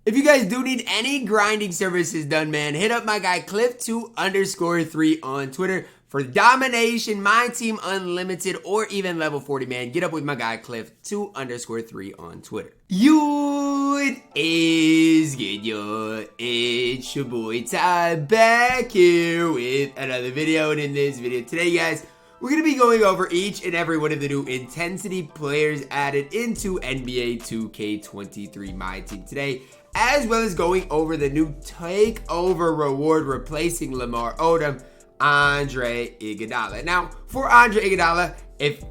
If you guys do need any grinding services done, man, hit up my guy Cliff2_3 on Twitter for domination, MyTEAM Unlimited, or even level 40, man. Get up with my guy Cliff2_3 on Twitter. It is good, yo. It's your boy Ty back here with another video. And in this video today, guys, we're going to be going over each and every one of the new intensity players added into NBA 2K23 MyTEAM today, as well as going over the new Takeover reward replacing Lamar Odom, Andre Iguodala. Now, for Andre Iguodala, if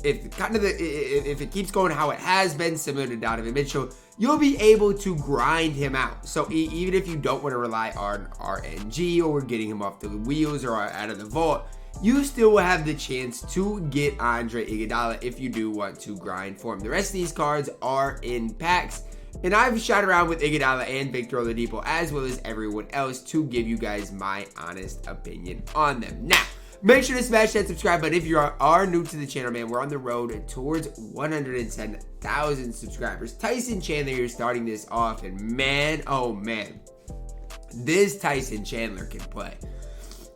it keeps going how it has been, similar to Donovan Mitchell, you'll be able to grind him out. So even if you don't want to rely on RNG or getting him off the wheels or out of the vault, you still will have the chance to get Andre Iguodala if you do want to grind for him. The rest of these cards are in packs, and I've shot around with Iguodala and Victor Oladipo as well as everyone else to give you guys my honest opinion on them. Now, make sure to smash that subscribe button if you are new to the channel, man. We're on the road towards 110,000 subscribers. Tyson Chandler, you're starting this off, and man, oh man, this Tyson Chandler can play.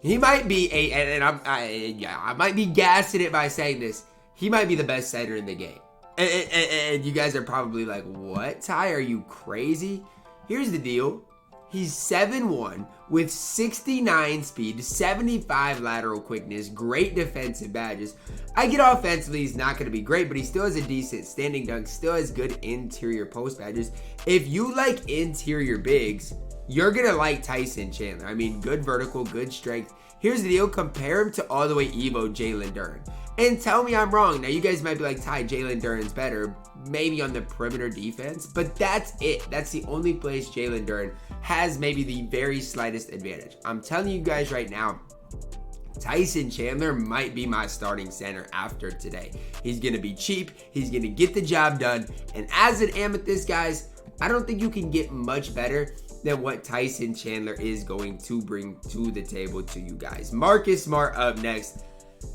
He might be I might be gassing it by saying this. He might be the best center in the game. And you guys are probably like, what, Ty? Are you crazy? Here's the deal. He's 7'1" with 69 speed, 75 lateral quickness, great defensive badges. I get offensively, he's not going to be great, but he still has a decent standing dunk, still has good interior post badges. If you like interior bigs, you're going to like Tyson Chandler. I mean, good vertical, good strength. Here's the deal. Compare him to all the way Evo Jalen Duren. And tell me I'm wrong. Now, you guys might be like, Ty, Jalen Duren's better, maybe on the perimeter defense, but that's it. That's the only place Jalen Duren has maybe the very slightest advantage. I'm telling you guys right now, Tyson Chandler might be my starting center after today. He's going to be cheap. He's going to get the job done. And as an Amethyst, guys, I don't think you can get much better than what Tyson Chandler is going to bring to the table to you guys. Marcus Smart up next.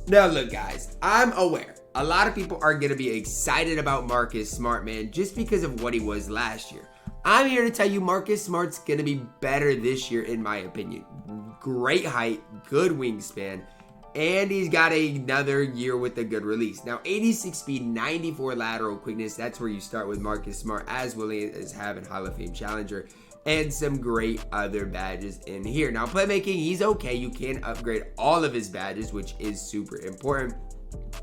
Now, look, guys, I'm aware a lot of people are going to be excited about Marcus Smart, man, just because of what he was last year. I'm here to tell you Marcus Smart's going to be better this year, in my opinion. Great height, good wingspan, and he's got another year with a good release. Now, 86 speed, 94 lateral quickness. That's where you start with Marcus Smart, as well as having Hall of Fame challenger and some great other badges in here. Now, playmaking, he's okay. You can upgrade all of his badges, which is super important,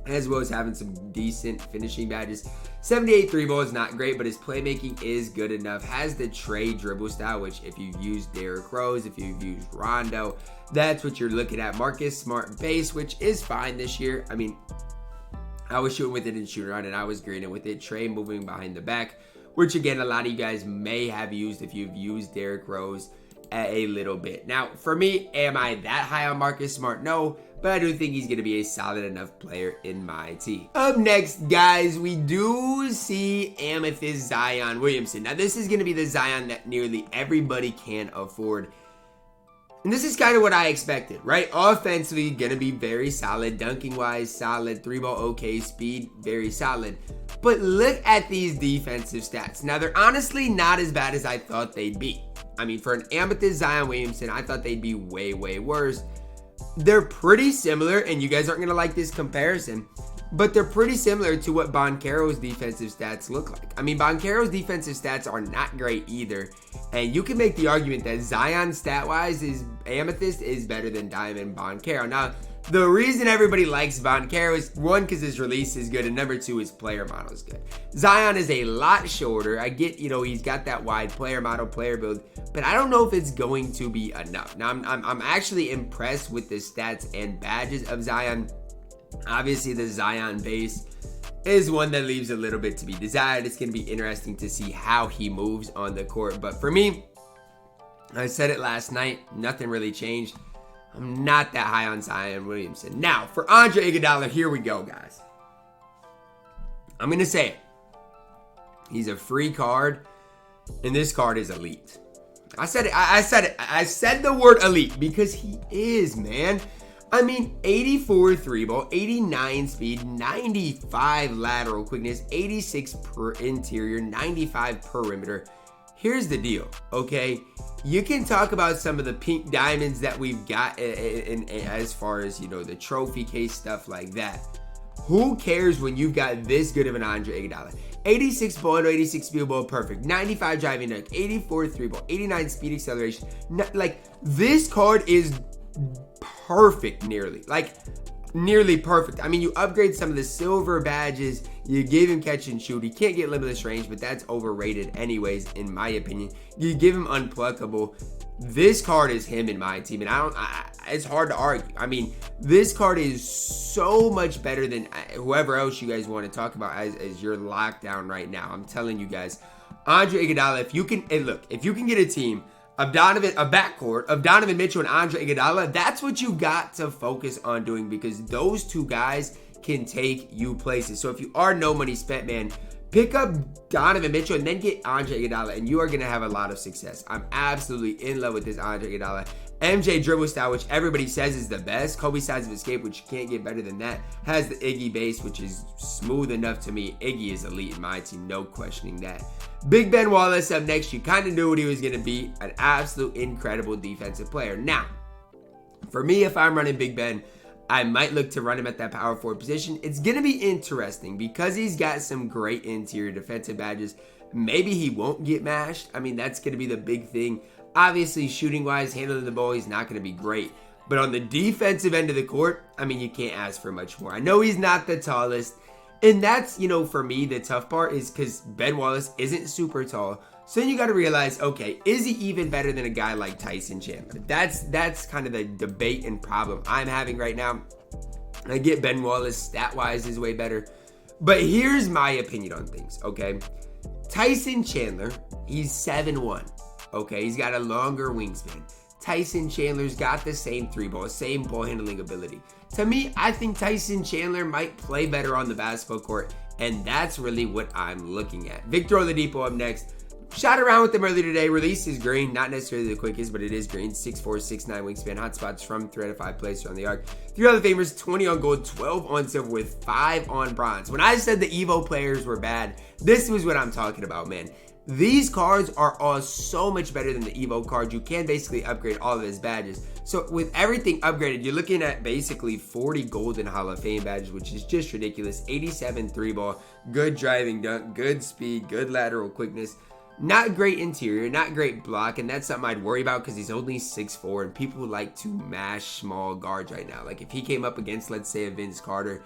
as well as having some decent finishing badges. 78 3 ball is not great, but his playmaking is good enough. Has the Trey dribble style, which if you've used Derrick Rose, if you've used Rondo, that's what you're looking at. Marcus Smart base, which is fine this year. I mean, I was shooting with it in shoot around, and I was greening with it. Trey moving behind the back, which again, a lot of you guys may have used if you've used Derrick Rose a little bit. Now, for me, am I that high on Marcus Smart? No, but I do think he's going to be a solid enough player in my team. Up next, guys, we do see Amethyst Zion Williamson. Now, this is going to be the Zion that nearly everybody can afford. And this is kind of what I expected, right? Offensively, going to be very solid. Dunking-wise, solid. 3-ball, okay. Speed, very solid. But look at these defensive stats. Now, they're honestly not as bad as I thought they'd be. I mean, for an Amethyst Zion Williamson, I thought they'd be way, way worse. They're pretty similar, and you guys aren't going to like this comparison, but they're pretty similar to what Banchero's defensive stats look like. I mean, Banchero's defensive stats are not great either, and you can make the argument that Zion stat-wise is Amethyst is better than Diamond Banchero. Now, the reason everybody likes Banchero is, one, because his release is good, and number two, his player model is good. Zion is a lot shorter. I get, he's got that wide player model, player build, but I don't know if it's going to be enough. Now, I'm actually impressed with the stats and badges of Zion. Obviously, the Zion base is one that leaves a little bit to be desired. It's going to be interesting to see how he moves on the court, but for me, I said it last night, nothing really changed. I'm not that high on Zion Williamson. Now, for Andre Iguodala, here we go, guys. I'm going to say it. He's a free card, and this card is elite. I said it. I said the word elite because he is, man. I mean, 84 3-ball, 89 speed, 95 lateral quickness, 86 per interior, 95 perimeter. here's the deal, okay? You can talk about some of the pink diamonds that we've got in as far as, you know, the trophy case, stuff like that. Who cares when you've got this good of an Andre Iguodala? 86 ball and 86 speed ball, perfect. 95 driving dunk, 84 3 ball, 89 speed acceleration. Like, this card is perfect, nearly perfect. I mean, you upgrade some of the silver badges, you give him catch and shoot. He can't get limitless range, but that's overrated anyways, in my opinion. You give him unpluckable. This card is him in my team, and it's hard to argue. I mean, this card is so much better than whoever else you guys want to talk about as your lockdown right now. I'm telling you guys, Andre Iguodala, if you can, and look, if you can get a team of a backcourt of Donovan Mitchell and Andre Iguodala, that's what you got to focus on doing, because those two guys can take you places. So if you are no money spent, man, pick up Donovan Mitchell and then get Andre Iguodala, and you are going to have a lot of success. I'm absolutely in love with this Andre Iguodala. MJ dribble style, which everybody says is the best. Kobe sides of escape, which you can't get better than that. Has the Iggy base, which is smooth enough to me. Iggy is elite in my team, no questioning that. Big Ben Wallace up next. You kind of knew what he was going to be. An absolute incredible defensive player. Now, for me, if I'm running Big Ben, I might look to run him at that power forward position. It's going to be interesting because he's got some great interior defensive badges. Maybe he won't get mashed. I mean, that's going to be the big thing. Obviously, shooting-wise, handling the ball, he's not going to be great. But on the defensive end of the court, I mean, you can't ask for much more. I know he's not the tallest. And that's, you know, for me, the tough part is because Ben Wallace isn't super tall. So then you got to realize, okay, is he even better than a guy like Tyson Chandler? That's kind of the debate and problem I'm having right now. I get Ben Wallace stat-wise is way better. But here's my opinion on things, okay? Tyson Chandler, he's 7'1", okay? He's got a longer wingspan. Tyson Chandler's got the same three ball, same ball handling ability. To me, I think Tyson Chandler might play better on the basketball court, and that's really what I'm looking at. Victor Oladipo up next. Shot around with him earlier today. Release is green. Not necessarily the quickest, but it is green. 6'4", 6'9" wingspan. Hot spots from 3 out of 5 places around the arc. 3 Hall of Famers, 20 on gold, 12 on silver with 5 on bronze. When I said the Evo players were bad, this was what I'm talking about, man. These cards are all so much better than the Evo cards. You can basically upgrade all of his badges. So with everything upgraded, you're looking at basically 40 golden Hall of Fame badges, which is just ridiculous. 87 3 ball, good driving dunk, good speed, good lateral quickness. Not great interior, not great block, and that's something I'd worry about because he's only 6'4", and people like to mash small guards right now. Like if he came up against, let's say, a Vince Carter,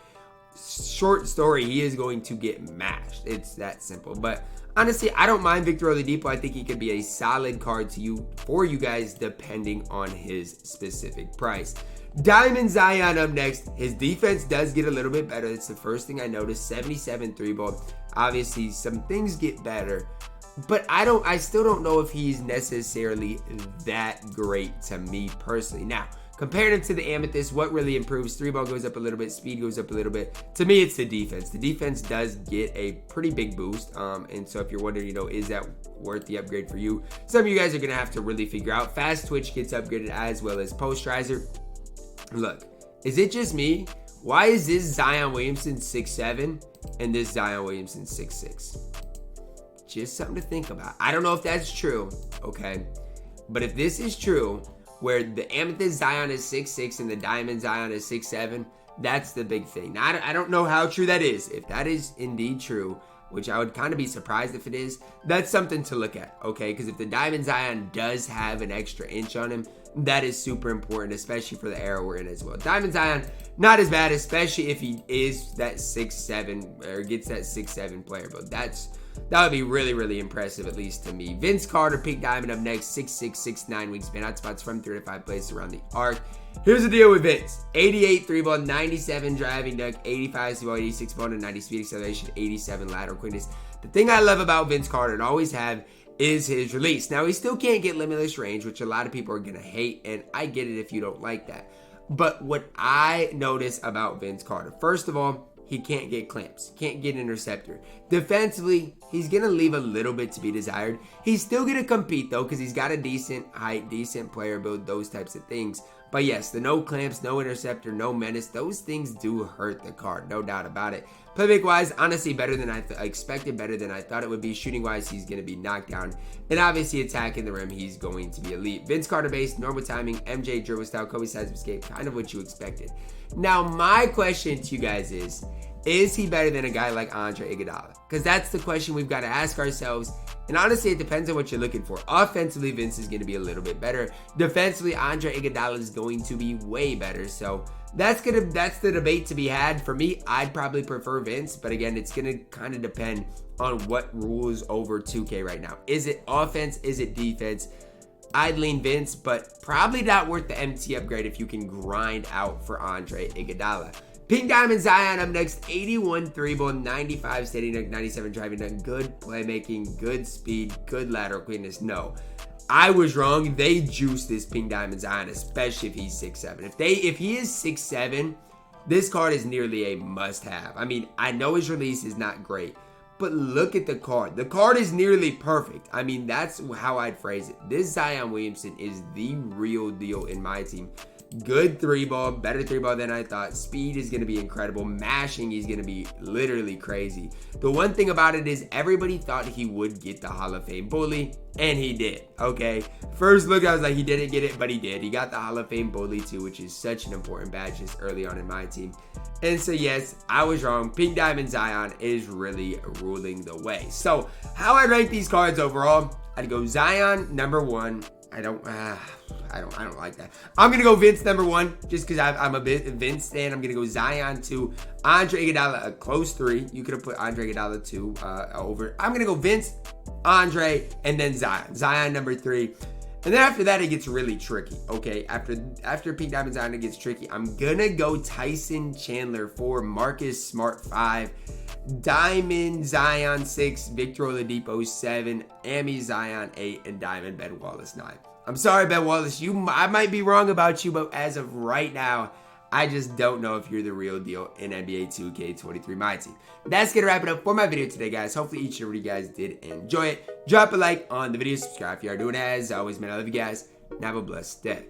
short story, he is going to get mashed. It's that simple. But honestly, I don't mind Victor Oladipo. I think he could be a solid card for you guys, depending on his specific price. Diamond Zion up next. His defense does get a little bit better. It's the first thing I noticed. 77 3 ball. Obviously, some things get better. But I still don't know if he's necessarily that great to me personally. Now, compared him to the Amethyst, what really improves? 3 ball goes up a little bit, speed goes up a little bit. To me, it's the defense. The defense does get a pretty big boost. And so if you're wondering, you know, is that worth the upgrade for you? Some of you guys are going to have to really figure out. Fast twitch gets upgraded as well as posterizer. Look, is it just me? Why is this Zion Williamson 6'7" and this Zion Williamson 6'6"? Just something to think about. I don't know if that's true, okay? But if this is true, where the Amethyst Zion is 6'6" and the Diamond Zion is 6'7", that's the big thing. Now, I don't know how true that is. If that is indeed true, which I would kind of be surprised if it is, that's something to look at, okay? Because if the Diamond Zion does have an extra inch on him, that is super important, especially for the era we're in as well. Diamond Zion, not as bad, especially if he is that 6'7", or gets that 6'7" player, but that would be really, really impressive, at least to me. Vince Carter, Pink Diamond up next, 6'6", 6'9" wingspan, hot spots from 3 to 5 places around the arc. Here's the deal with Vince. 88 3 ball, 97 driving dunk, 85 ball, 86 ball, and 90 speed acceleration, 87 lateral quickness. The thing I love about Vince Carter and always have is his release. Now, he still can't get limitless range, which a lot of people are going to hate, and I get it if you don't like that. But what I notice about Vince Carter, first of all, he can't get clamps, can't get interceptor. Defensively, he's going to leave a little bit to be desired. He's still going to compete, though, because he's got a decent height, decent player build, those types of things. But yes, the no clamps, no interceptor, no menace, those things do hurt the card, no doubt about it. Playmaking wise, honestly, better than I expected, better than I thought it would be. Shooting wise, he's going to be knocked down. And obviously, attacking the rim, he's going to be elite. Vince Carter base, normal timing, MJ dribble style, Kobe size of escape, kind of what you expected. Now, my question to you guys is he better than a guy like Andre Iguodala? Because that's the question we've got to ask ourselves. And honestly, it depends on what you're looking for. Offensively, Vince is going to be a little bit better. Defensively, Andre Iguodala is going to be way better. So that's the debate to be had. For me, I'd probably prefer Vince. But again, it's going to kind of depend on what rules over 2K right now. Is it offense? Is it defense? I'd lean Vince, but probably not worth the MT upgrade if you can grind out for Andre Iguodala. Pink Diamond Zion up next, 81 3-ball, 95 steady dunk, 97 driving dunk, good playmaking, good speed, good lateral quickness. No, I was wrong. They juiced this Pink Diamond Zion, especially if he's 6'7". If he is 6'7", this card is nearly a must-have. I mean, I know his release is not great, but look at the card. The card is nearly perfect. I mean, that's how I'd phrase it. This Zion Williamson is the real deal in my team. Good 3-ball, better 3-ball than I thought. Speed is going to be incredible. Mashing, he's going to be literally crazy. The one thing about it is everybody thought he would get the Hall of Fame bully, and he did, okay? First look, I was like, he didn't get it, but he did. He got the Hall of Fame bully too, which is such an important badge just early on in my team. And so, yes, I was wrong. Pink Diamond Zion is really ruling the way. So, how I rank these cards overall, I'd go Zion, number 1. I don't like that. I'm gonna go Vince number 1 just because I'm a bit Vince fan. I'm gonna go Zion 2, Andre Iguodala a close 3. You could have put Andre Iguodala 2 over. I'm gonna go Vince, Andre, and then Zion. Zion number 3. And then after that, it gets really tricky. Okay, after Pink Diamond Zion, it gets tricky. I'm gonna go Tyson Chandler 4, Marcus Smart 5, Diamond Zion 6, Victor Oladipo 7, Amy Zion 8, and Diamond Ben Wallace 9. I'm sorry, Ben Wallace. I might be wrong about you, but as of right now, I just don't know if you're the real deal in NBA 2K23 MyTEAM. That's going to wrap it up for my video today, guys. Hopefully each and every you guys did enjoy it. Drop a like on the video. Subscribe if you are doing it. As always, man, I love you guys. And have a blessed day.